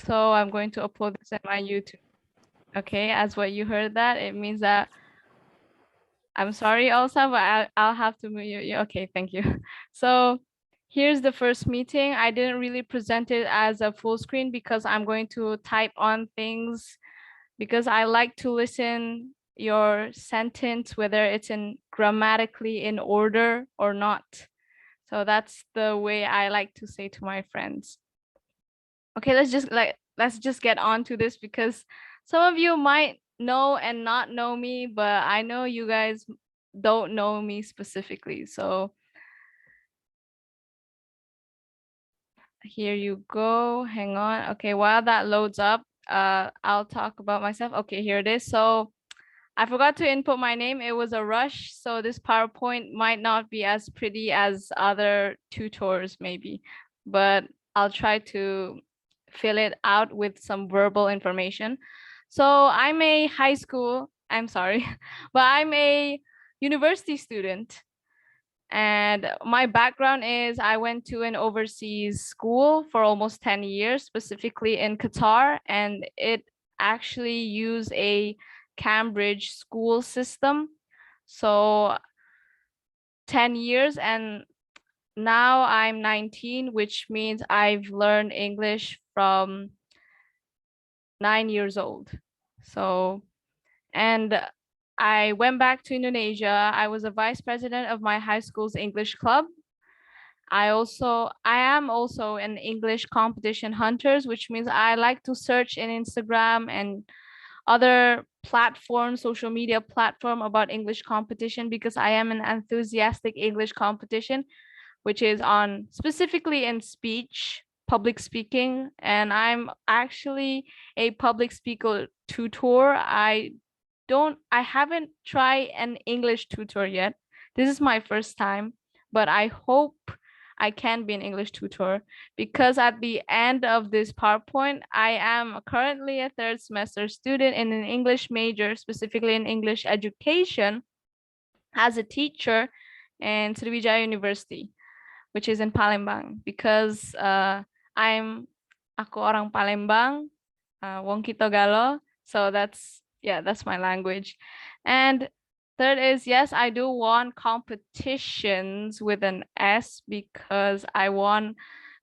So I'm going to upload this in my YouTube. Okay, as what you heard that, it means that I'm sorry also, but I'll have to mute you. Okay, thank you. So here's the first meeting. I didn't really present it as a full screen because I'm going to type on things because I like to listen your sentence, whether it's in grammatically in order or not. So that's the way I like to say to my friends. Okay, let's just get on to this because some of you might know and not know me, but I know you guys don't know me specifically. So here you go. Hang on. Okay, while that loads up, I'll talk about myself. Okay, here it is. So I forgot to input my name. It was a rush, so this PowerPoint might not be as pretty as other tutors maybe, but I'll try to fill it out with some verbal information. So I'm a I'm sorry, but I'm a university student. And my background is I went to an overseas school for almost 10 years, specifically in Qatar, and it actually used a Cambridge school system. So 10 years, and now I'm 19, which means I've learned English from 9 years old. So, and I went back to Indonesia. I was a vice president of my high school's English club. I am also an English competition hunters, which means I like to search in Instagram and other platforms, social media platform about English competition because I am an enthusiastic English competition, which is on specifically in speech, public speaking, and I'm actually a public speaker tutor. I haven't tried an English tutor yet. This is my first time, but I hope I can be an English tutor because at the end of this PowerPoint, I am currently a third semester student in an English major, specifically in English education, as a teacher in Sriwijaya University, which is in Palembang, because aku orang Palembang, wong Kitogalo, so that's my language. And third is, yes, I do want competitions with an S because I won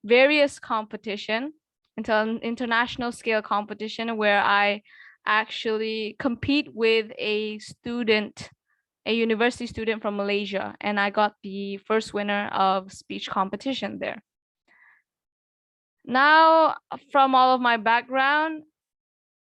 various competition, international scale competition where I actually compete with a university student from Malaysia, and I got the first winner of speech competition there. Now, from all of my background,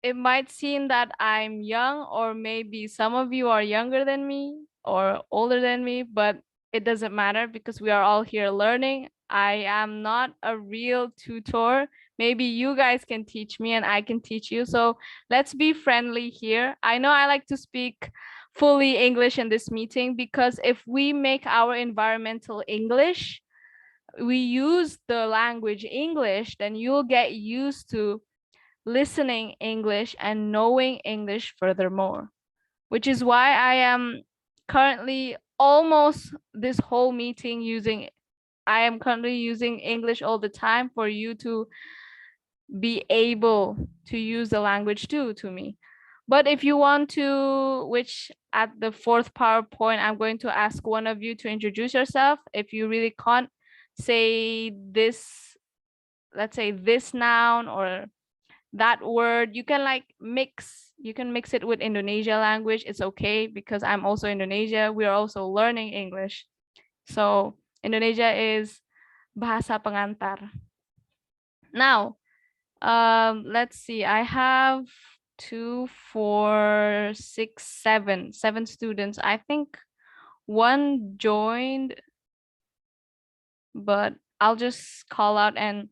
it might seem that I'm young, or maybe some of you are younger than me or older than me, but it doesn't matter because we are all here learning. I am not a real tutor. Maybe you guys can teach me and I can teach you. So let's be friendly here. I know I like to speak fully English in this meeting because if we make our environmental English, we use the language English, then you'll get used to listening English and knowing English furthermore, which is why I am currently almost this whole meeting I am currently using English all the time for you to be able to use the language too to me. But if you want to, which at the fourth PowerPoint, I'm going to ask one of you to introduce yourself. If you really can't say this, let's say this noun or that word, you can mix it with Indonesia language. It's okay because I'm also Indonesia. We are also learning English. So Indonesia is bahasa pengantar. Now, let's see. I have 2, 4, 6, 7 students. I think one joined, but I'll just call out and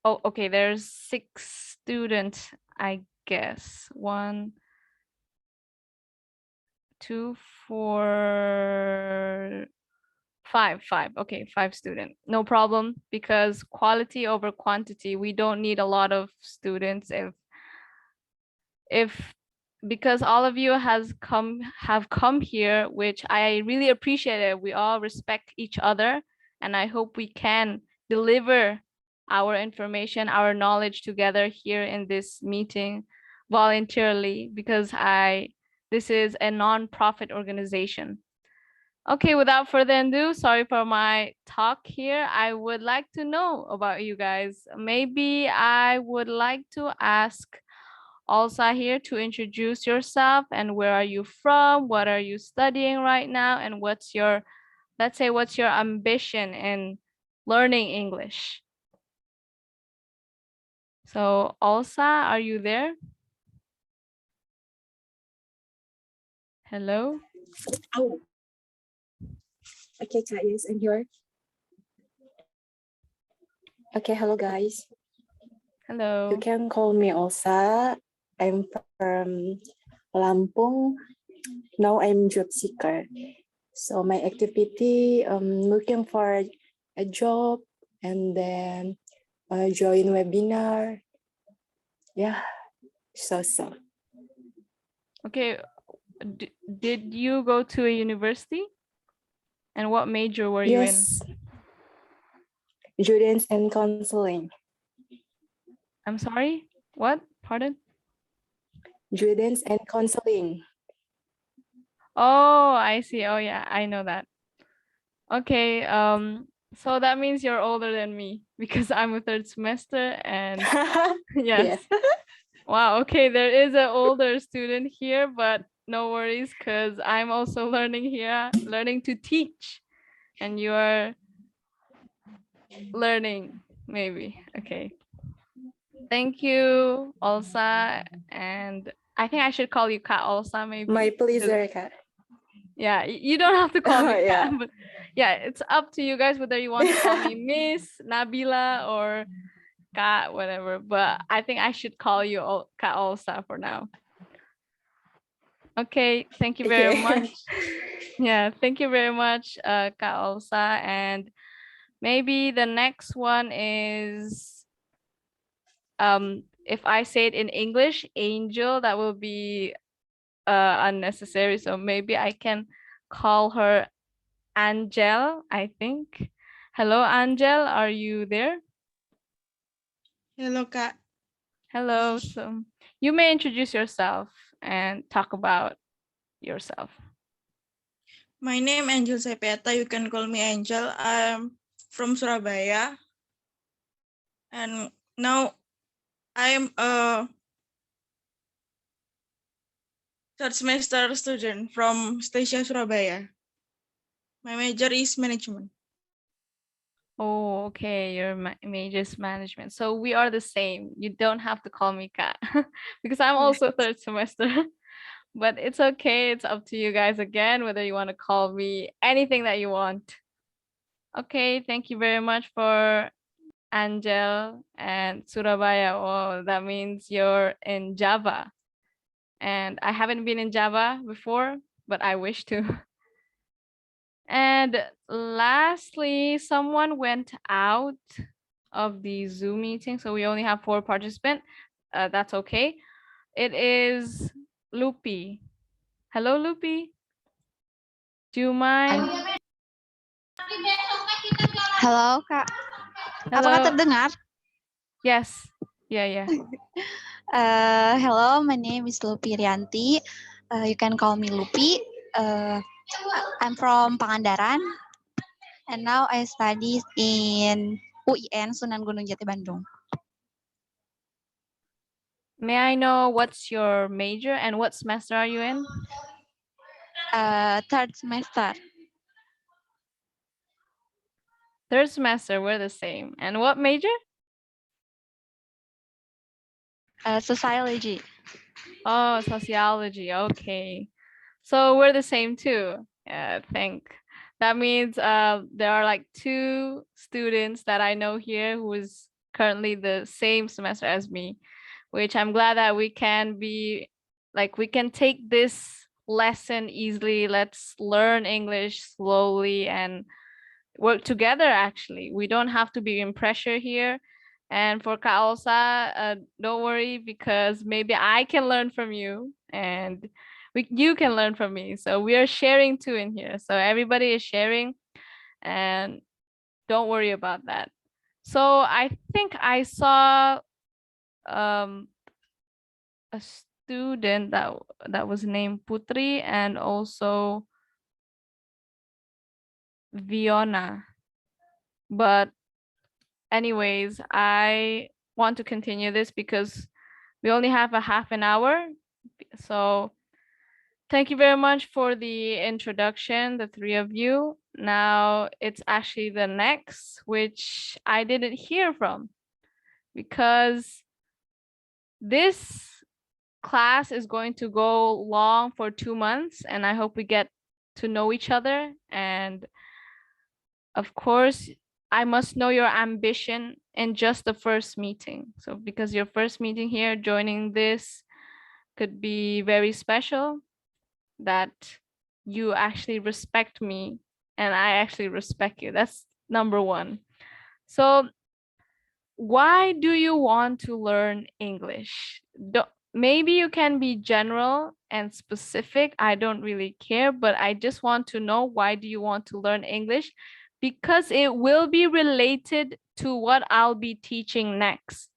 oh, okay, there's 6 students, I guess. 1, 2, 4, 5. Okay, 5 students. No problem, because quality over quantity. We don't need a lot of students if because all of you have come here, which I really appreciate it. We all respect each other, and I hope we can deliver our information, our knowledge together here in this meeting voluntarily because this is a non-profit organization. Okay, without further ado, sorry for my talk here. I would like to know about you guys. Maybe I would like to ask Alsa here to introduce yourself and where are you from? What are you studying right now? And what's your, let's say, what's your ambition in learning English? So Alsa, are you there? Hello? Oh, okay, Kak. Yes, I'm here. Okay, hello, guys. Hello. You can call me Osa. I'm from Lampung. Now I'm job seeker. So my activity, looking for a job and then join webinar. Yeah, so. Okay, did you go to a university? And what major were you in? Yes, guidance and counseling. I'm sorry, what? Pardon? Guidance and counseling. Oh, I see. Oh yeah, I know that. Okay, so that means you're older than me because I'm a third semester and yes. Wow, okay, there is an older student here, but no worries because I'm also learning here, learning to teach, and you are learning maybe. Okay. Thank you, Olsa, and I think I should call you Ka Olsa maybe. My pleasure, Kak. Yeah, you don't have to call me Ka, Yeah. but yeah, it's up to you guys whether you want to call me Miss, Nabila, or Ka, whatever. But I think I should call you Ka Olsa for now. Okay, thank you very much. Yeah, thank you very much, Ka Olsa. And maybe the next one is, if I say it in English, Angel, that will be unnecessary. So maybe I can call her Angel, I think. Hello, Angel, are you there? Hello, Kak. Hello. So you may introduce yourself and talk about yourself. My name Angel Sepeta. You can call me Angel. I'm from Surabaya. And now I am a third semester student from Stasia Surabaya. My major is management. Oh, okay. Your major is management. So we are the same. You don't have to call me Kat because I'm also third semester. But it's okay. It's up to you guys again, whether you want to call me anything that you want. Okay, thank you very much for Angel and Surabaya. Oh, that means you're in Java. And I haven't been in Java before, but I wish to. And lastly, someone went out of the Zoom meeting, so we only have 4 participants. That's okay. It is Lupi. Hello, Lupi. Do you mind? Halo, Kak. Apakah Hello. terdengar? Yes. Yeah. Hello, my name is Lupi Rianti. You can call me Lupi. I'm from Pangandaran, and now I study in UIN Sunan Gunung Jati Bandung. May I know what's your major and what semester are you in? Third semester. Third semester, we're the same. And what major? Sociology. Oh, sociology. Okay. So we're the same too. Yeah, I think. That means there are like 2 students that I know here who is currently the same semester as me, which I'm glad that we can be like, we can take this lesson easily. Let's learn English slowly and work together. Actually, we don't have to be in pressure here. And for Kaosa, don't worry, because maybe I can learn from you and you can learn from me. So we are sharing too in here. So everybody is sharing and don't worry about that. So I think I saw a student that was named Putri and also Viona. But anyways, I want to continue this because we only have a half an hour. So thank you very much for the introduction, the three of you. Now it's actually the next, which I didn't hear from because this class is going to go long for 2 months and I hope we get to know each other. And of course, I must know your ambition in just the first meeting. So because your first meeting here, joining this could be very special, that you actually respect me and I actually respect you. That's number one. So why do you want to learn English? Maybe you can be general and specific. I don't really care, but I just want to know, why do you want to learn English? Because it will be related to what I'll be teaching next.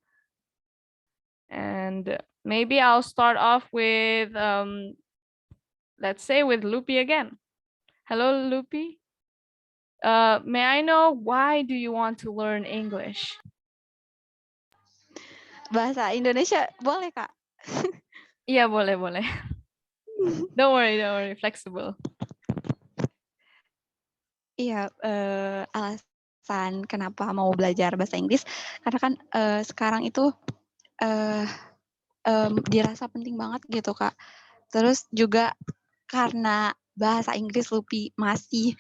And maybe I'll start off with, let's say with Lupi again. Hello, Lupi. May I know, why do you want to learn English? Bahasa Indonesia boleh, Kak? Iya, boleh, boleh. Don't worry, flexible. Iya, alasan kenapa mau belajar bahasa Inggris, karena kan sekarang itu dirasa penting banget gitu, Kak. Terus juga karena bahasa Inggris Lupi masih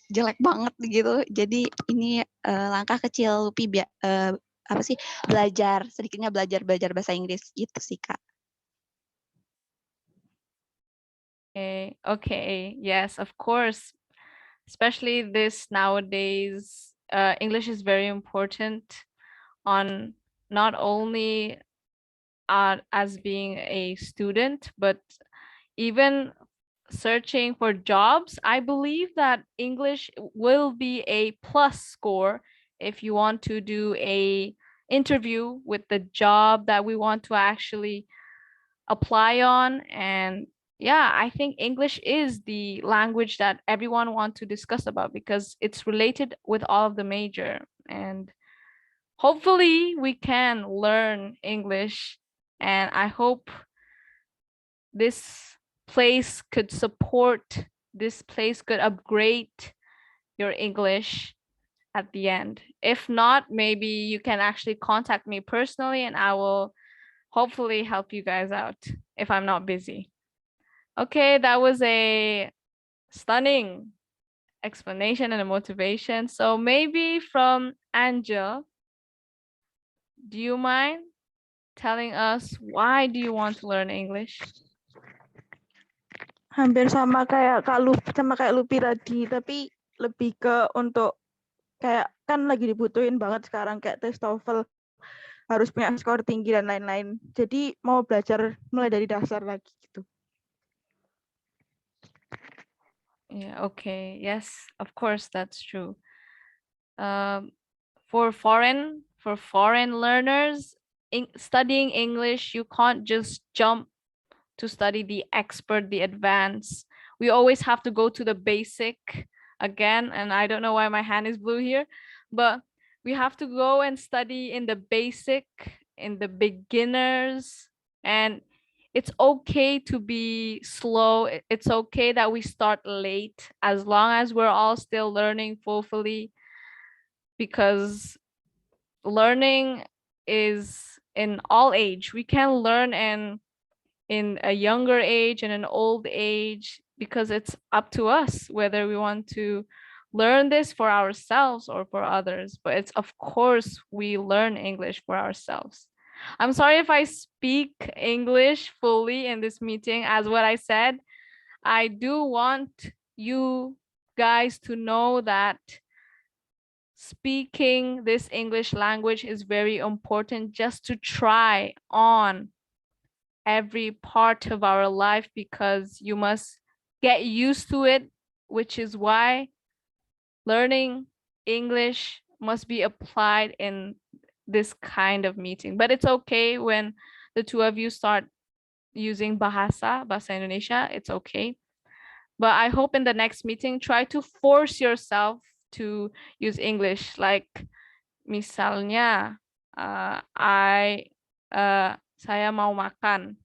jelek banget gitu, jadi ini langkah kecil Lupi sedikitnya belajar bahasa Inggris gitu sih, Kak. Okay, yes, of course. Especially this nowadays, English is very important on not only as being a student, but even searching for jobs. I believe that English will be a plus score if you want to do a interview with the job that we want to actually apply on. And yeah, I think English is the language that everyone wants to discuss about because it's related with all of the major. And hopefully we can learn English. And I hope this place could support, this place could upgrade your English at the end. If not, maybe you can actually contact me personally and I will hopefully help you guys out if I'm not busy. Okay, that was a stunning explanation and a motivation. So maybe from Angel, do you mind telling us, why do you want to learn English? Hampir sama kayak kayak Lupi tadi, tapi lebih ke untuk kayak kan lagi dibutuhin banget sekarang kayak tes TOEFL harus punya skor tinggi dan lain-lain. Jadi mau belajar mulai dari dasar lagi gitu. Yeah, okay. Yes, of course, that's true. For foreign learners, studying English, you can't just jump to study the expert, the advanced. We always have to go to the basic again. And I don't know why my hand is blue here, but we have to go and study in the basic, in the beginners. And it's okay to be slow. It's okay that we start late as long as we're all still learning fully, because learning is in all age. We can learn in a younger age and an old age, because it's up to us whether we want to learn this for ourselves or for others. But it's, of course, we learn English for ourselves. I'm sorry if I speak English fully in this meeting. As what I said, I do want you guys to know that speaking this English language is very important, just to try on every part of our life, because you must get used to it, which is why learning English must be applied in this kind of meeting. But it's okay when the two of you start using Bahasa Indonesia, it's okay. But I hope in the next meeting, try to force yourself to use English. Like misalnya, saya mau makan.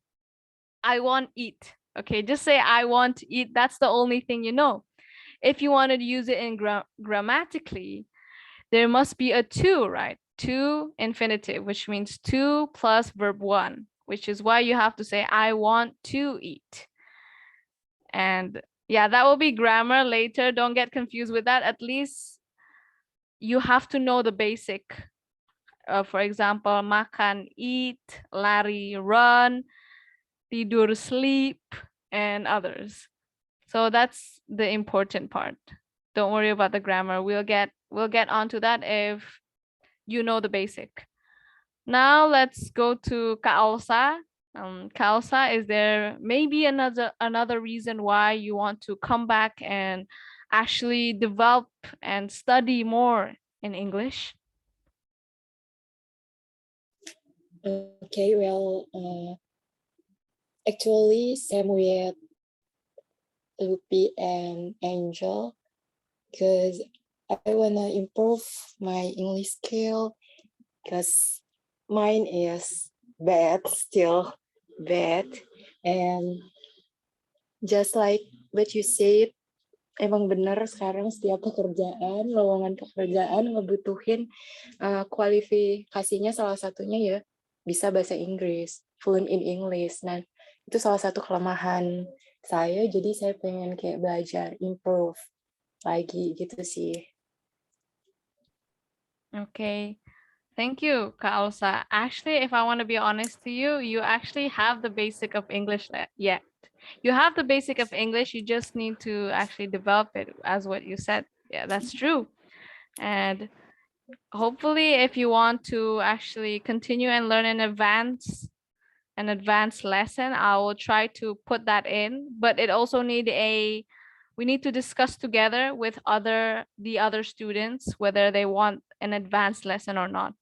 I want eat. Okay, just say I want to eat. That's the only thing you know. If you want to use it in grammatically, there must be a to, right? To infinitive, which means to plus verb one, which is why you have to say I want to eat. And yeah, that will be grammar later. Don't get confused with that. At least you have to know the basic. For example, makan, eat, lari, run, tidur, sleep, and others. So that's the important part. Don't worry about the grammar. We'll get onto that if you know the basic. Now let's go to Kak Elsa. Kak Elsa, is there maybe another reason why you want to come back and actually develop and study more in English? Okay, well, actually, same with Lupi and Angel, because I wanna improve my English skill, because mine is bad, still bad, and just like what you said, emang benar sekarang setiap pekerjaan, lowongan pekerjaan ngebutuhin kualifikasinya salah satunya ya bisa bahasa Inggris, fluent in English. Nah, itu salah satu kelemahan saya, jadi saya pengen kayak belajar, improve lagi gitu sih. Okay. Thank you, Kak Elsa. Actually, if I want to be honest to you, you actually have the basic of English yet. You have the basic of English, you just need to actually develop it as what you said. Yeah, that's true. And hopefully if you want to actually continue and learn an advanced lesson, I will try to put that in, but it also we need to discuss together with the other students whether they want an advanced lesson or not.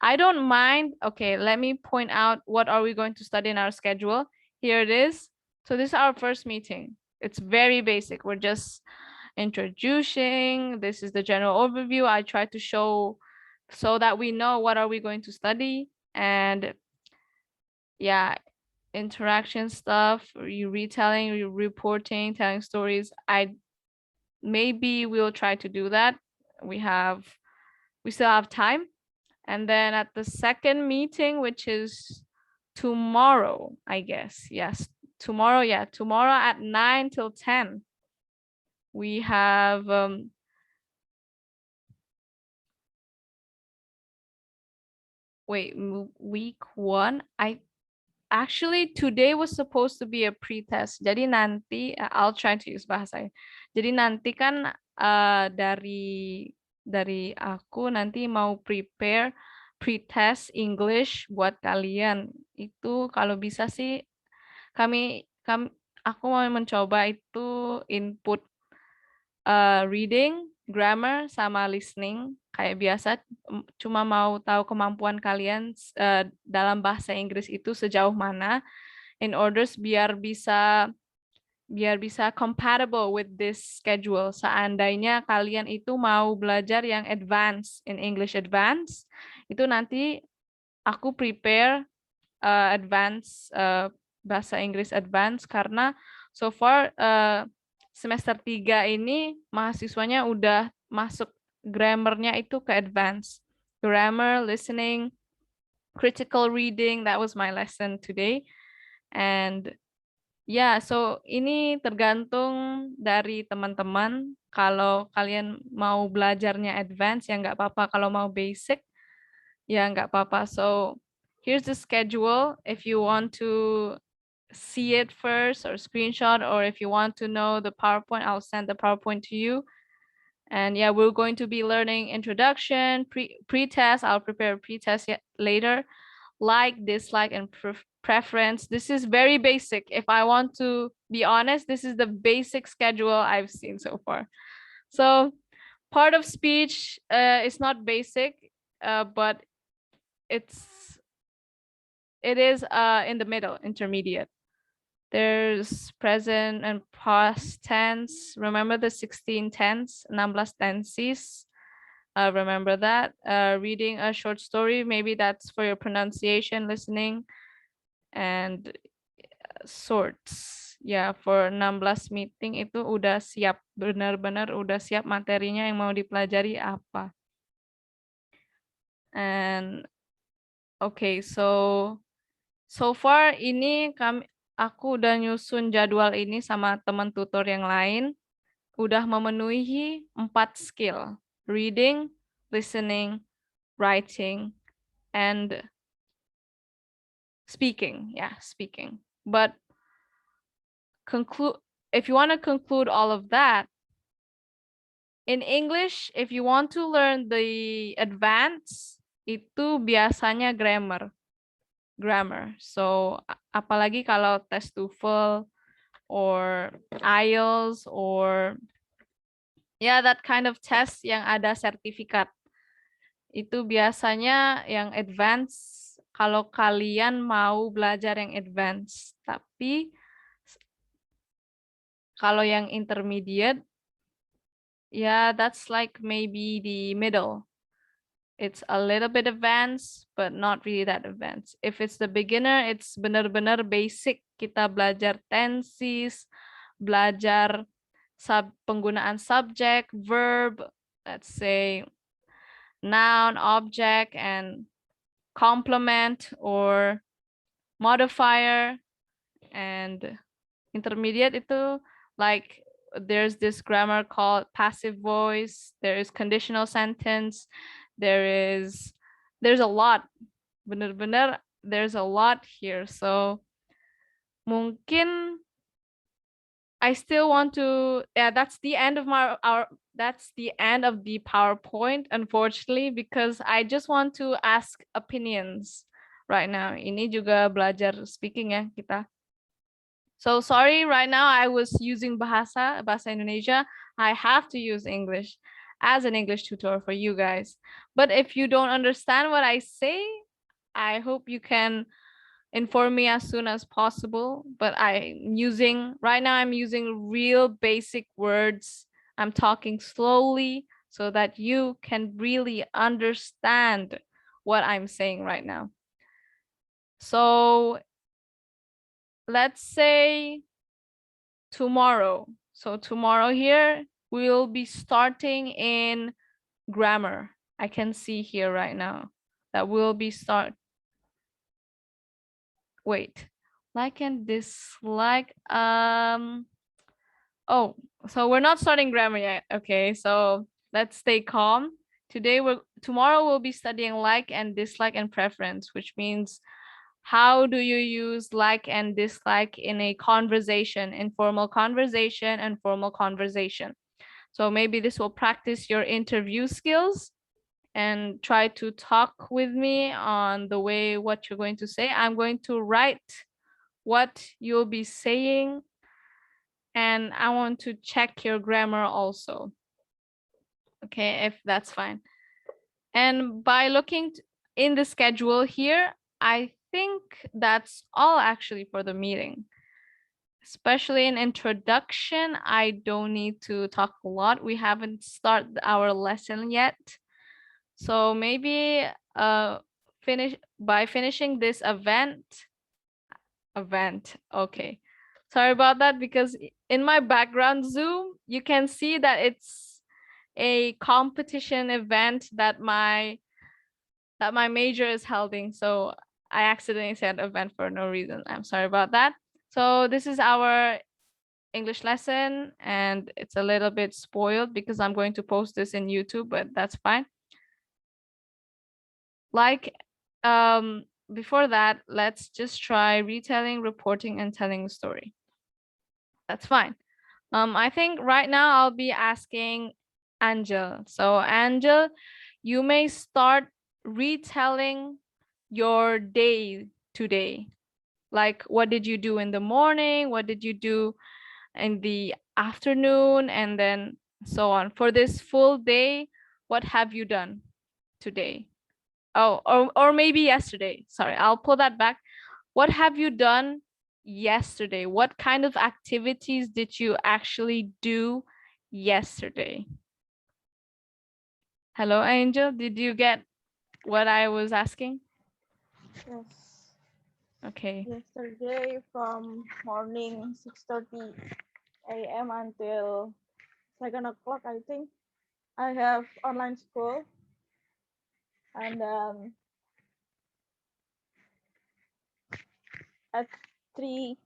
I don't mind. Okay, let me point out what are we going to study in our schedule. Here it is. So this is our first meeting. It's very basic. We're just introducing. This is the general overview. I try to show so that we know what are we going to study. And yeah, interaction stuff, you retelling, you reporting, telling stories. Maybe we'll try to do that. We still have time. And then at the second meeting, which is tomorrow, I guess. Yes, tomorrow. Yeah, tomorrow at 9 till 10. We have week 1. Actually, today was supposed to be a pre-test. Jadi nanti, I'll try to use bahasa. Jadi nanti kan dari aku nanti mau prepare pre-test English buat kalian. Itu kalau bisa sih aku mau mencoba itu input reading, grammar, sama listening. Kayak biasa, cuma mau tahu kemampuan kalian dalam bahasa Inggris itu sejauh mana, in order biar bisa compatible with this schedule. Seandainya kalian itu mau belajar yang advance, in English advance, itu nanti aku prepare advance, bahasa Inggris advance, karena so far semester 3 ini mahasiswanya udah masuk grammarnya itu ke advance. Grammar, listening, critical reading, that was my lesson today. And yeah, so ini tergantung dari teman-teman. Kalau kalian mau belajarnya advance, ya nggak apa-apa. Kalau mau basic, ya nggak apa-apa. So here's the schedule. If you want to see it first or screenshot, or if you want to know the PowerPoint, I'll send the PowerPoint to you. And yeah, we're going to be learning introduction, pre-test. I'll prepare a pre-test later. Like, dislike, and preference. This is very basic. If I want to be honest, this is the basic schedule I've seen so far. So part of speech is not basic, but it is in the middle, intermediate. There's present and past tense. Remember the 16 tense, 16 tenses. Remember that. Reading a short story, maybe that's for your pronunciation, listening, and sorts. Ya, for 16 meeting itu udah siap, benar-benar udah siap materinya yang mau dipelajari apa. And okay, so far ini aku udah nyusun jadwal ini sama teman tutor yang lain, udah memenuhi 4 skill: reading, listening, writing, and speaking. Yeah, speaking. But if you want to conclude all of that, in English, if you want to learn the advanced, itu biasanya grammar. So, apalagi kalau tes TOEFL or IELTS or that kind of test yang ada sertifikat. Itu biasanya yang advance kalau kalian mau belajar yang advance. Tapi kalau yang intermediate, that's like maybe the middle. It's a little bit advanced, but not really that advanced. If it's the beginner, it's benar-benar basic. Kita belajar tenses, belajar penggunaan subject, verb, let's say noun, object, and complement or modifier. And intermediate itu like there's this grammar called passive voice, there is conditional sentence, there's a lot, benar-benar there's a lot here. So mungkin I still want to, that's the end of that's the end of the PowerPoint, unfortunately, because I just want to ask opinions right now. Ini juga belajar speaking ya kita. So sorry, right now I was using Bahasa Indonesia. I have to use English as an English tutor for you guys. But if you don't understand what I say, I hope you can inform me as soon as possible. But right now I'm using real basic words. I'm talking slowly so that you can really understand what I'm saying right now. So let's say tomorrow. So tomorrow here, we'll be starting in grammar. I can see here right now that we'll be wait, like and dislike. Oh, so we're not starting grammar yet. Okay, so let's stay calm. Tomorrow we'll be studying like and dislike and preference, which means how do you use like and dislike in a conversation, informal conversation and formal conversation. So maybe this will practice your interview skills and try to talk with me on the way what you're going to say. I'm going to write what you'll be saying, and I want to check your grammar also. Okay, if that's fine. And by looking in the schedule here, I think that's all actually for the meeting. Especially in introduction, I don't need to talk a lot. We haven't started our lesson yet. So maybe finishing this event. Okay. Sorry about that, because in my background Zoom, you can see that it's a competition event that my major is holding. So I accidentally said event for no reason. I'm sorry about that. So this is our English lesson, and it's a little bit spoiled because I'm going to post this in YouTube, but that's fine. Like before that, let's just try retelling, reporting, and telling a story. That's fine. I think right now I'll be asking Angel. So Angel, you may start retelling your day today. Like, what did you do in the morning? What did you do in the afternoon? And then so on. For this full day, what have you done today? Oh, or maybe yesterday. Sorry, I'll pull that back. What have you done yesterday? What kind of activities did you actually do yesterday? Hello, Angel. Did you get what I was asking? Yes. Okay. Yesterday from morning 6:30 a.m. until 2 o'clock, I think. I have online school, and at 3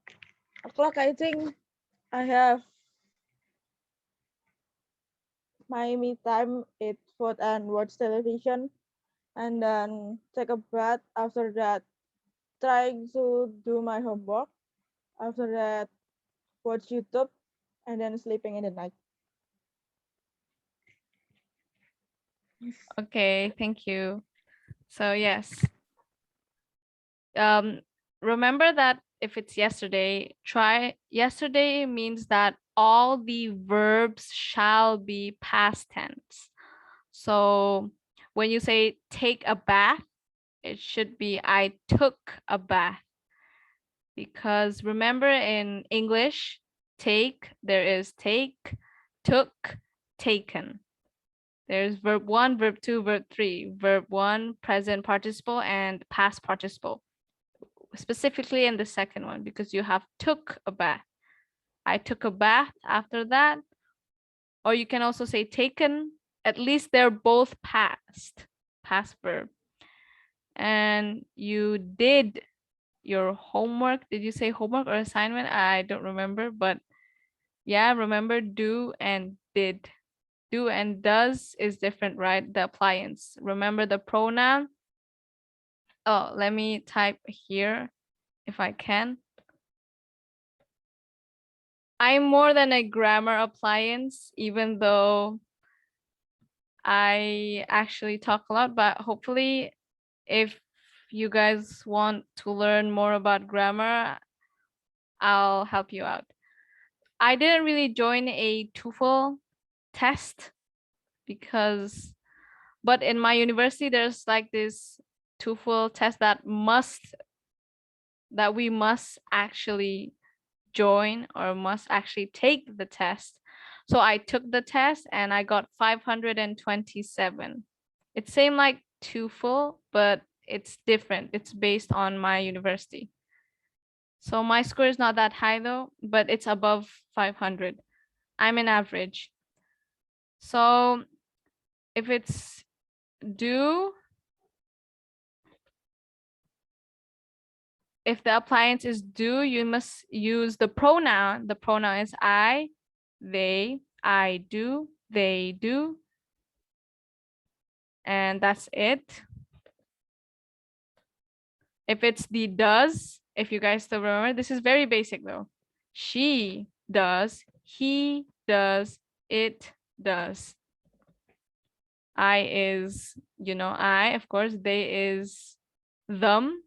o'clock, I think I have my me time, eat food and watch television, and then take a bath. After that, trying to do my homework. After that, watch YouTube, and then sleeping in the night. Okay, thank you. So yes. Remember that if it's yesterday, try yesterday means that all the verbs shall be past tense. So when you say take a bath, it should be I took a bath. Because remember in English, take, there is take, took, taken. There's verb 1, verb 2, verb 3. Verb 1, present participle, and past participle. Specifically in the second one, because you have took a bath. I took a bath after that. Or you can also say taken. At least they're both past verb. And you did your homework. Did you say homework or assignment? I don't remember, but yeah, remember do and did. Do and does is different, right? The appliance. Remember the pronoun. Oh, let me type here if I can. I'm more than a grammar appliance, even though I actually talk a lot, but hopefully if you guys want to learn more about grammar, I'll help you out. I didn't really join a TOEFL test because, but in my university, there's like this TOEFL test that we must actually join or must actually take the test. So I took the test and I got 527. It seemed like TOEFL, but it's different. It's based on my university. So my score is not that high though, but it's above 500. I'm an average. So if it's do, if the appliance is do, you must use the pronoun. The pronoun is I, they, I do, they do. And that's it. If it's the does, if you guys still remember, this is very basic though. She does, he does, it does. I is, I, of course, they is them.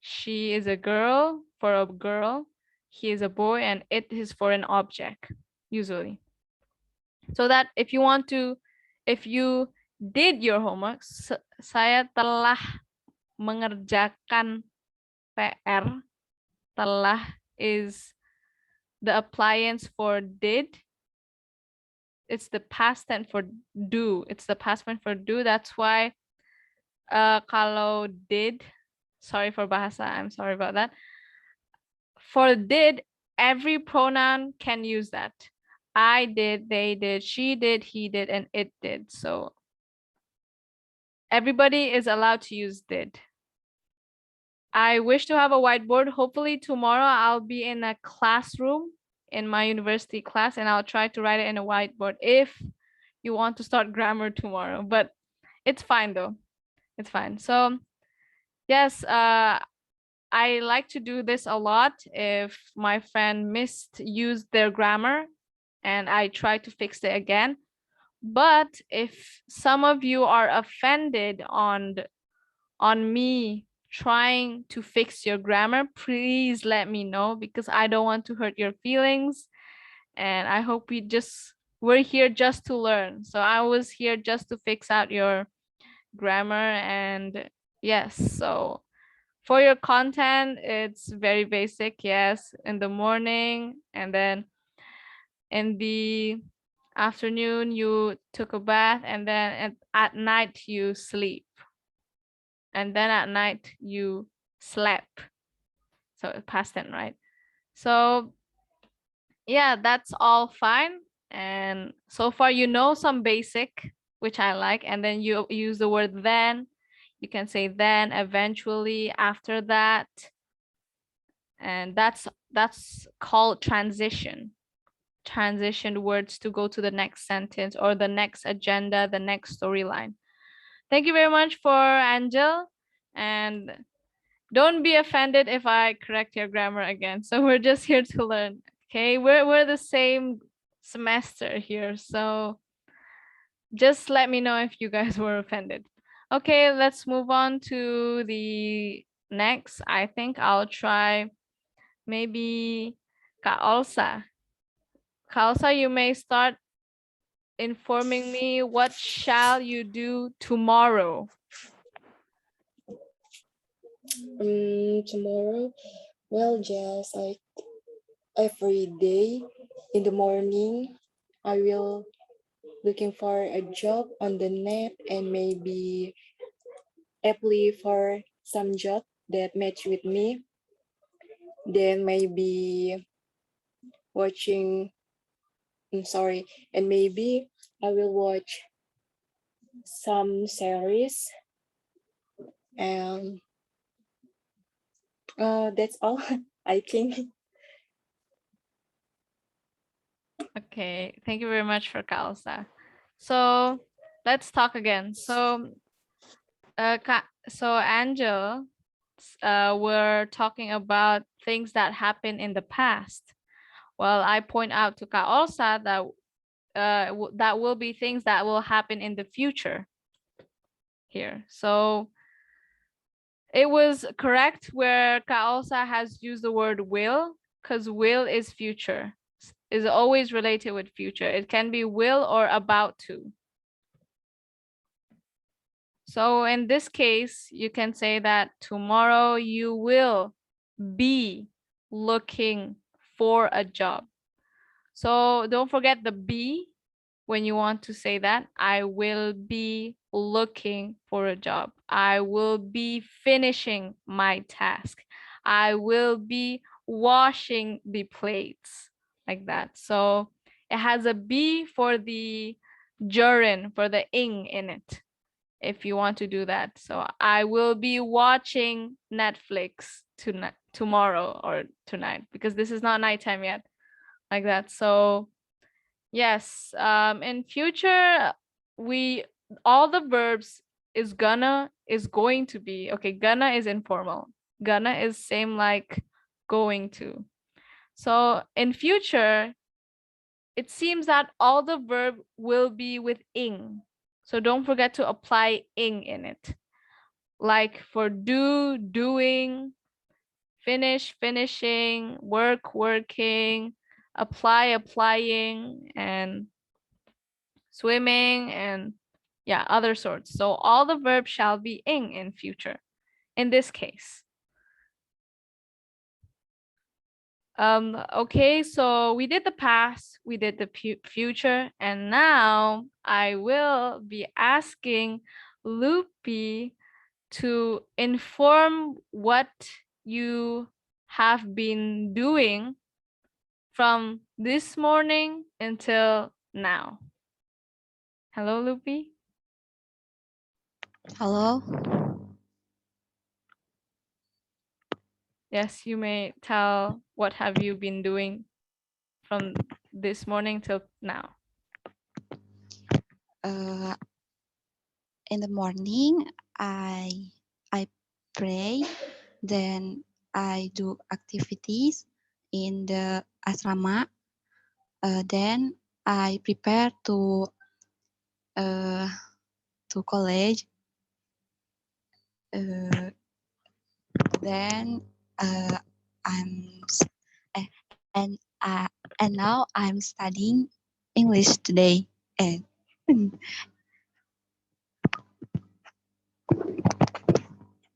She is a girl for a girl. He is a boy and it is for an object, usually. So that if you did your homework, saya telah mengerjakan PR. Telah is the appliance for did. It's the past tense for do. It's the past tense for do. That's why kalau did, sorry for bahasa, I'm sorry about that. For did, every pronoun can use that. I did, they did, she did, he did, and it did. So everybody is allowed to use did. I wish to have a whiteboard. Hopefully tomorrow I'll be in a classroom in my university class and I'll try to write it in a whiteboard if you want to start grammar tomorrow, but it's fine though. It's fine. So yes, I like to do this a lot if my friend misused their grammar and I try to fix it again. But if some of you are offended on me trying to fix your grammar, please let me know because I don't want to hurt your feelings. And I hope we just we're here just to learn. So I was here just to fix out your grammar. And yes, so for your content, it's very basic. Yes, in the morning, and then in the afternoon you took a bath, and then at night you sleep, and then at night you slept. So past tense, right? So yeah, that's all fine. And so far you know some basic, which I like. And then you use the word then. You can say then, eventually, after that. And that's called transition. Transition words to go to the next sentence or the next agenda, the next storyline. Thank you very much for Angel. And don't be offended if I correct your grammar again. So we're just here to learn. Okay, we're the same semester here. So just let me know if you guys were offended. Okay, let's move on to the next. I think I'll try maybe Kak Olsa. Kak Olsa, you may start informing me what shall you do tomorrow? Tomorrow, well, just like every day in the morning, I will looking for a job on the net and maybe apply for some job that match with me. Then maybe watching, and maybe I will watch some series, and that's all. I think. Okay, thank you very much for Kalsa. So let's talk again. So, Angel, we're talking about things that happened in the past. Well, I point out to Kaolsa that that will be things that will happen in the future here. So it was correct where Kaolsa has used the word will, because will is future, is always related with future. It can be will or about to. So in this case, you can say that tomorrow you will be looking for a job. So don't forget the be when you want to say that. I will be looking for a job. I will be finishing my task. I will be washing the plates, like that. So it has a be for the gerund, for the ing in it, if you want to do that. So I will be watching Netflix tonight, tomorrow or tonight, because this is not nighttime yet, like that. So yes, in future, all the verbs is gonna, is going to be, okay, gonna is informal. Gonna is same like going to. So in future, it seems that all the verb will be with ing. So don't forget to apply ing in it. Like for do, doing, finish, finishing, work, working, apply, applying, and swimming, and yeah, other sorts. So all the verbs shall be ing in future, in this case. Okay, so we did the past, we did the future, and now I will be asking Loopy to inform what you have been doing from this morning until now. Hello, Loopy. Hello. Yes, you may tell what have you been doing from this morning till now. In the morning, I pray, then I do activities in the asrama. Then I prepare to college. Then I'm s- and and now I'm studying English today.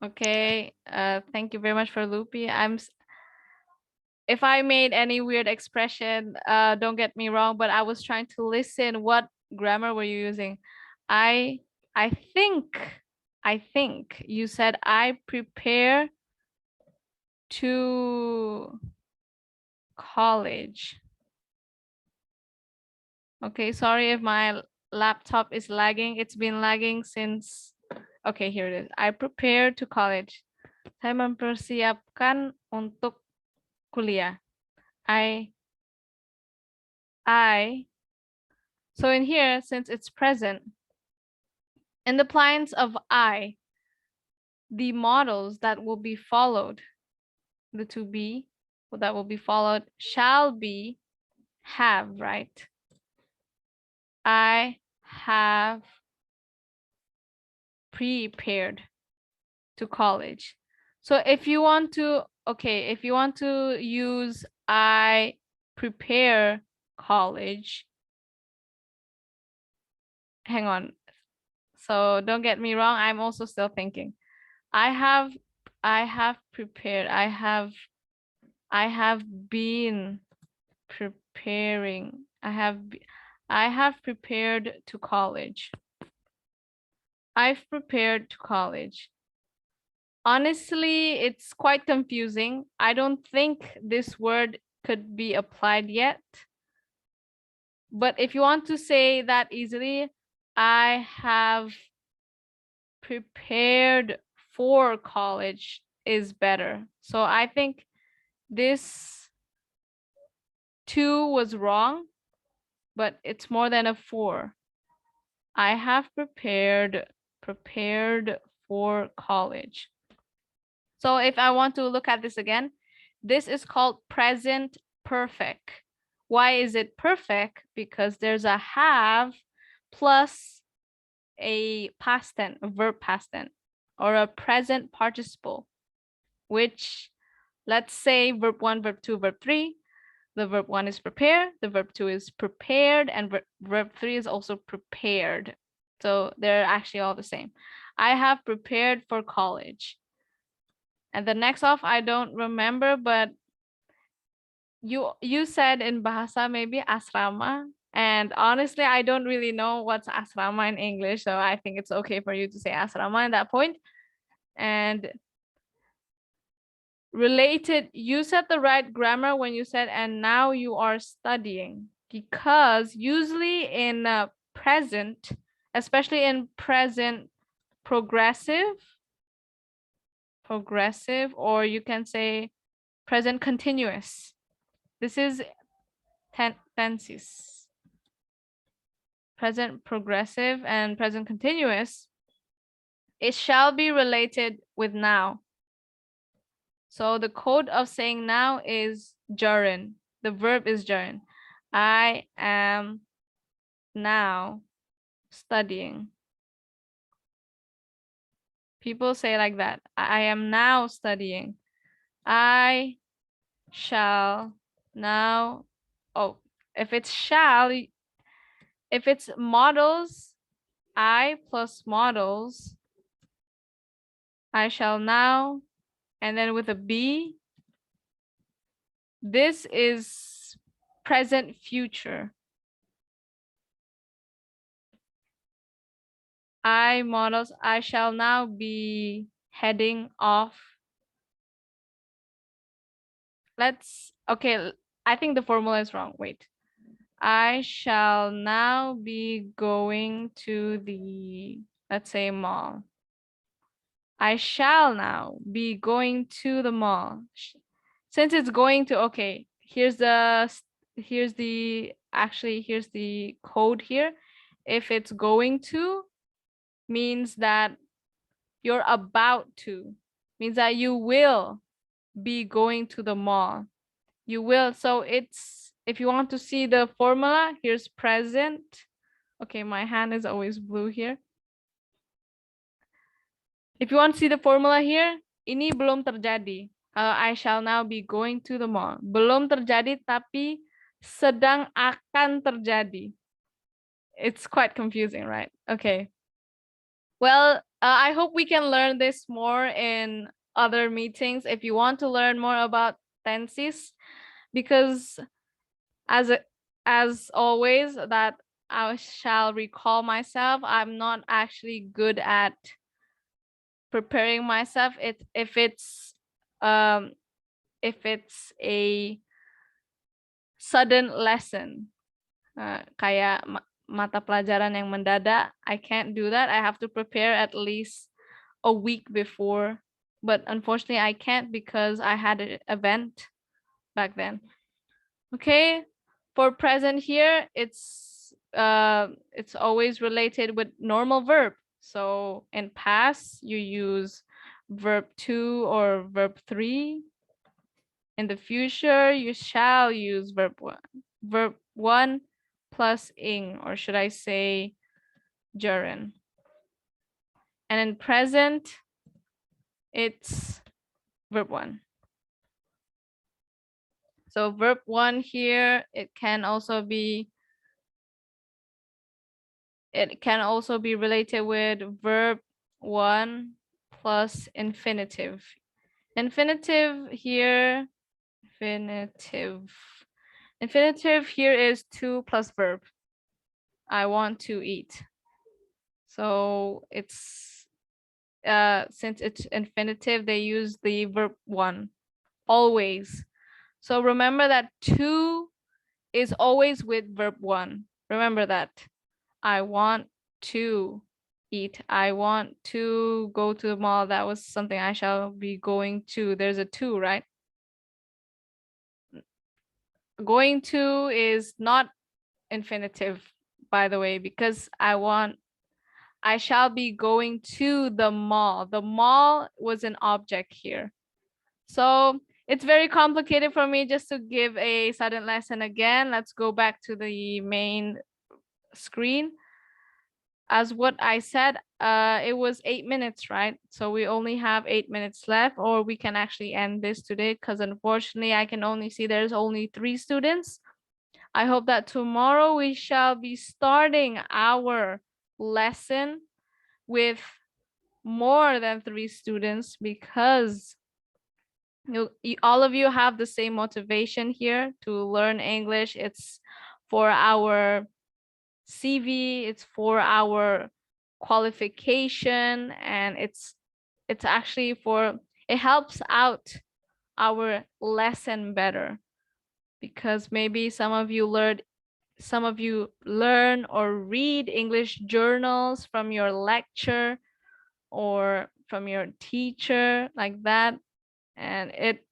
Okay, thank you very much for Loopy. If I made any weird expression, don't get me wrong, but I was trying to listen. What grammar were you using? I think you said I prepare to college. Okay, sorry if my laptop is lagging. It's been lagging since, okay, here it is. I prepare to college. Saya mempersiapkan untuk kuliah. So in here, since it's present, in the appliance of I, the models that will be followed, the to be that will be followed shall be have, right? I have prepared to college. So if you want to, okay, if you want to use I prepare college, hang on. So don't get me wrong, I'm also still thinking. I have prepared, I have been preparing, I have prepared to college. I've prepared to college. Honestly, it's quite confusing. I don't think this word could be applied yet. But if you want to say that easily, I have prepared for college is better. So I think this 2 was wrong, but it's more than a 4. I have prepared for college. So if I want to look at this again, this is called present perfect. Why is it perfect? Because there's a have plus a past tense, a verb past tense, or a present participle, which, let's say verb 1, verb 2, verb 3. The verb 1 is prepare, the verb 2 is prepared, and verb 3 is also prepared. So they're actually all the same. I have prepared for college. And the next off, I don't remember, but you said in Bahasa maybe asrama. And honestly, I don't really know what's asrama in English, so I think it's okay for you to say asrama at that point. And related, you said the right grammar when you said, and now you are studying, because usually in present, especially in present progressive, or you can say present continuous. This is tenses. Present progressive and present continuous. It shall be related with now. So the code of saying now is gerund. The verb is gerund. I am now studying. People say like that. I am now studying. I shall now. Oh, if it's shall, if it's models, I plus models, I shall now, and then with a be, this is present future. I models, I shall now be heading off. Okay, I think the formula is wrong. Wait. I shall now be going to the, let's say, mall. I shall now be going to the mall. Since it's going to, okay, here's the code here. If it's going to, means that you're about to, means that you will be going to the mall. You will. So it's, if you want to see the formula, here's present. Okay, my hand is always blue here. If you want to see the formula here, ini belum terjadi. I shall now be going to the mall. Belum terjadi, tapi sedang akan terjadi. It's quite confusing, right? Okay. Well, I hope we can learn this more in other meetings if you want to learn more about tenses, because as always that I shall recall myself, I'm not actually good at preparing myself. If it's a sudden lesson, kayak mata pelajaran yang mendadak, I can't do that. I have to prepare at least a week before, but unfortunately I can't because I had an event back then. Okay, for present here, it's always related with normal verb. So in past, you use verb 2 or verb 3. In the future, you shall use verb 1. Verb 1 plus ing, or should I say gerund. And in present, it's verb 1. So verb 1 here, it can also be related with verb 1 plus infinitive. Infinitive here is to plus verb. I want to eat. So it's since it's infinitive, they use the verb 1 always. So remember that to is always with verb 1. Remember that. I want to eat. I want to go to the mall. That was something I shall be going to. There's a to, right? Going to is not infinitive, by the way, because I shall be going to the mall. The mall was an object here. So it's very complicated for me just to give a sudden lesson again. Let's go back to the main screen. As what I said, it was 8 minutes, right? So we only have 8 minutes left, or we can actually end this today because unfortunately I can only see there's only 3 students. I hope that tomorrow we shall be starting our lesson with more than 3 students, because all of you have the same motivation here to learn English. It's for our CV, it's for our qualification, and it's actually it helps out our lesson better, because maybe some of you learn or read English journals from your lecture or from your teacher like that, and it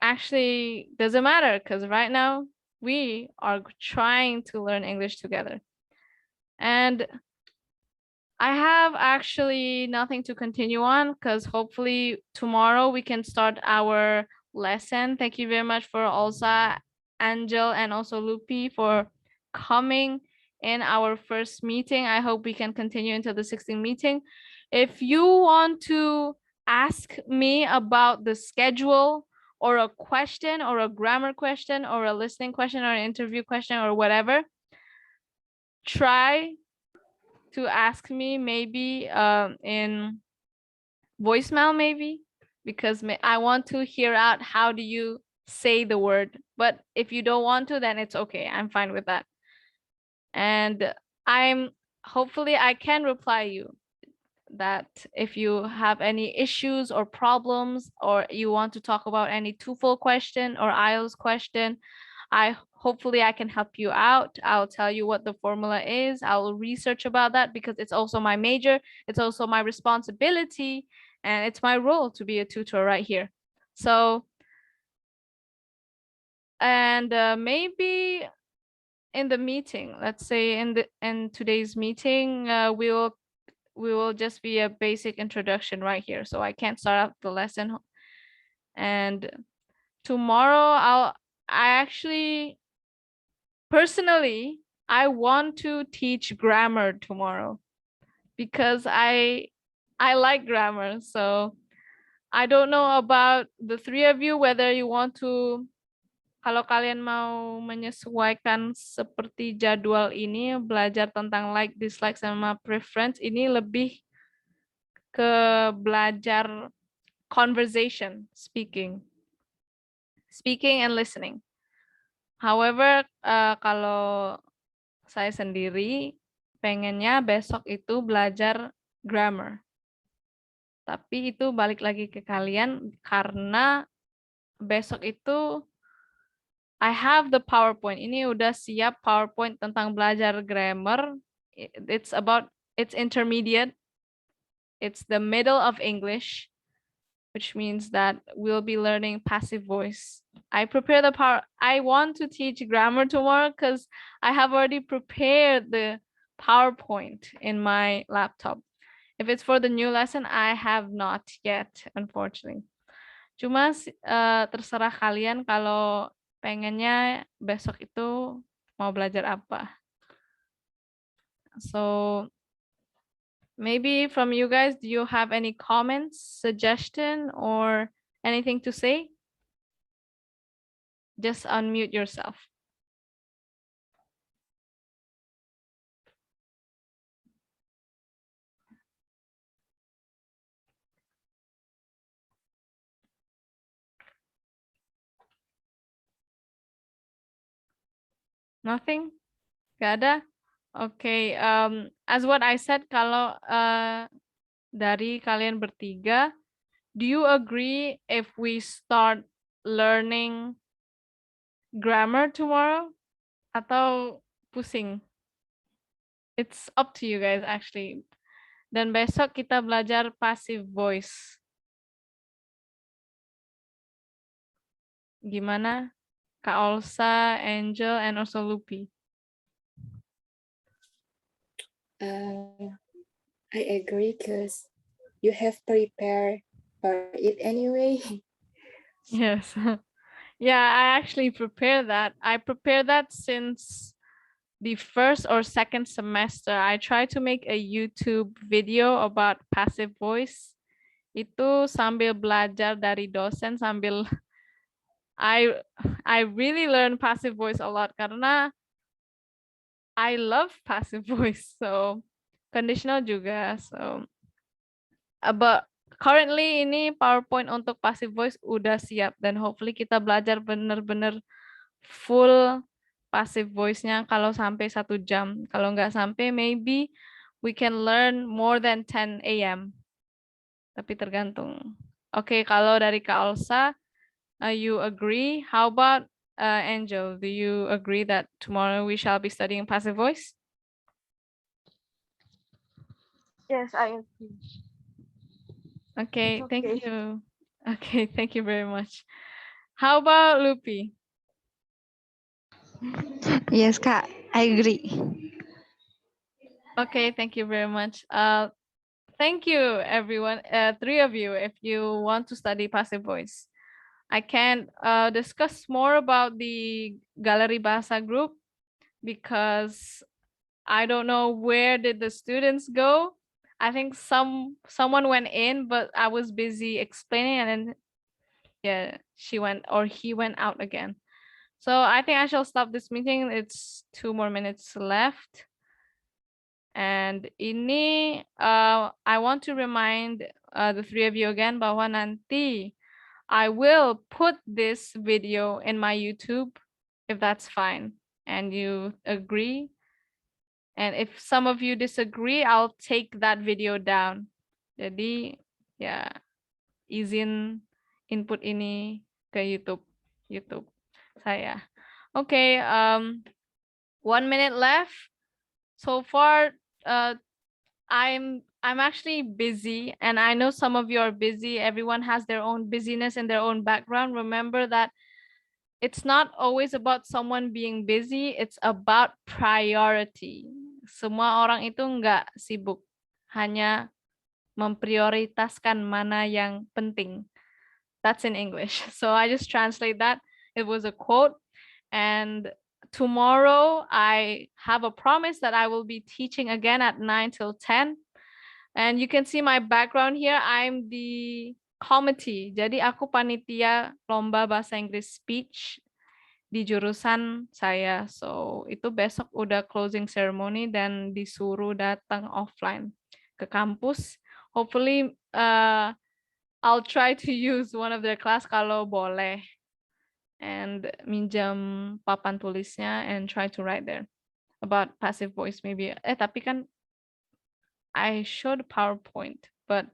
actually doesn't matter because right now we are trying to learn English together. And I have actually nothing to continue on because hopefully tomorrow we can start our lesson. Thank you very much for Elsa, Angel, and also Lupi for coming in our first meeting. I hope we can continue into the 16th meeting. If you want to ask me about the schedule or a question or a grammar question or a listening question or an interview question or whatever, try to ask me maybe in voicemail maybe, because I want to hear out how do you say the word. But if you don't want to, then it's okay. I'm fine with that. And hopefully I can reply you that if you have any issues or problems, or you want to talk about any TOEFL question or IELTS question, hopefully I can help you out. I'll tell you what the formula is. I'll research about that because it's also my major. It's also my responsibility, and it's my role to be a tutor right here. So, and maybe in the meeting, let's say in today's meeting, we will just be a basic introduction right here. So I can't start out the lesson. And tomorrow personally, I want to teach grammar tomorrow because I like grammar. So I don't know about the 3 of you, whether you want to Kalau kalian mau menyesuaikan seperti jadwal ini, belajar tentang like, dislike, sama preference, ini lebih ke belajar conversation, speaking and listening. However, kalau saya sendiri pengennya besok itu belajar grammar. Tapi itu balik lagi ke kalian karena besok itu I have the PowerPoint. Ini udah siap PowerPoint tentang belajar grammar. It's intermediate. It's the middle of English, which means that we'll be learning passive voice. I want to teach grammar tomorrow because I have already prepared the PowerPoint in my laptop. If it's for the new lesson, I have not yet, unfortunately. Cuma terserah kalian kalau pengennya besok itu mau belajar apa. So maybe from you guys, do you have any comments, suggestion, or anything to say? Just unmute yourself. Nothing? Gak ada? Okay, as what I said, kalau dari kalian bertiga, do you agree if we start learning grammar tomorrow? Atau pusing? It's up to you guys actually. Dan besok kita belajar passive voice. Gimana? Kak Olsa, Angel, and also Lupi. I agree because you have prepared for it anyway. Yes. Yeah, I actually prepared that. I prepared that since the first or second semester. I tried to make a YouTube video about passive voice. Itu sambil belajar dari dosen, sambil I really learned passive voice a lot karena I love passive voice. So conditional juga. So but currently ini PowerPoint untuk passive voice udah siap dan hopefully kita belajar bener-bener full passive voice-nya kalau sampai 1 jam. Kalau nggak sampai maybe we can learn more than 10 a.m. Tapi tergantung. Oke, kalau dari Kak Olsa, you agree? How about Angel? Do you agree that tomorrow we shall be studying passive voice? Yes, I agree. Okay, It's thank okay. you. Okay, thank you very much. How about Lupi? Yes, Kak, I agree. Okay, thank you very much. Thank you, everyone. 3 of you, if you want to study passive voice. I can discuss more about the Galeri Bahasa group because I don't know where did the students go. I think someone went in, but I was busy explaining, and then yeah, she went or he went out again. So I think I shall stop this meeting. It's 2 more minutes left. And ini I want to remind the 3 of you again bahwa nanti I will put this video in my YouTube if that's fine and you agree. And if some of you disagree, I'll take that video down. Jadi ya izin input ini ke YouTube saya. Okay, 1 minute left. So far, I'm actually busy, and I know some of you are busy. Everyone has their own busyness and their own background. Remember that it's not always about someone being busy, it's about priority. Semua orang itu nggak sibuk, hanya memprioritaskan mana yang penting. That's in English. So I just translate that. It was a quote. And tomorrow I have a promise that I will be teaching again at 9 till 10. And you can see my background here. I'm the committee. Jadi aku panitia lomba bahasa Inggris speech di jurusan saya. So itu besok udah closing ceremony dan disuruh datang offline ke kampus. Hopefully I'll try to use one of their class kalau boleh, and minjam papan tulisnya and try to write there about passive voice maybe. Tapi kan I showed PowerPoint, but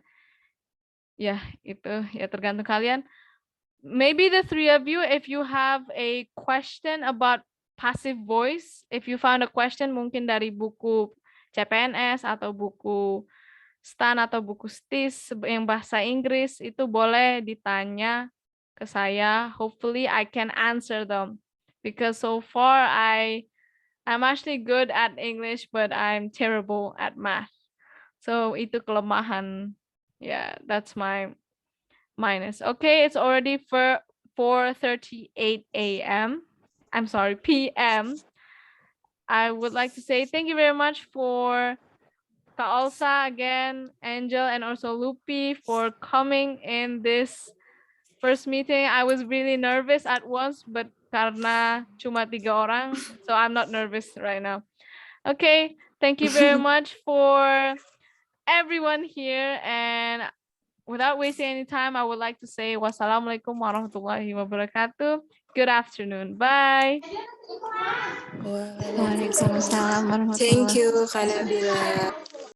ya itu ya tergantung kalian. Maybe the three of you, if you have a question about passive voice, if you found a question mungkin dari buku CPNS atau buku STAN atau buku STIS yang bahasa Inggris, itu boleh ditanya ke saya. Hopefully I can answer them. Because so far I'm actually good at English, but I'm terrible at math. So itu kelemahan. Yeah, that's my minus. Okay, it's already for 4:38 a.m. I'm sorry, p.m. I would like to say thank you very much for Kak Olsa again, Angel, and also Lupi for coming in this first meeting. I was really nervous at once, but karena cuma 3 orang, so I'm not nervous right now. Okay, thank you very much for everyone here, and without wasting any time, I would like to say wassalamualaikum warahmatullahi wabarakatuh. Good afternoon. Bye. Waalaikumsalam warahmatullahi Thank you, Kak Nabila.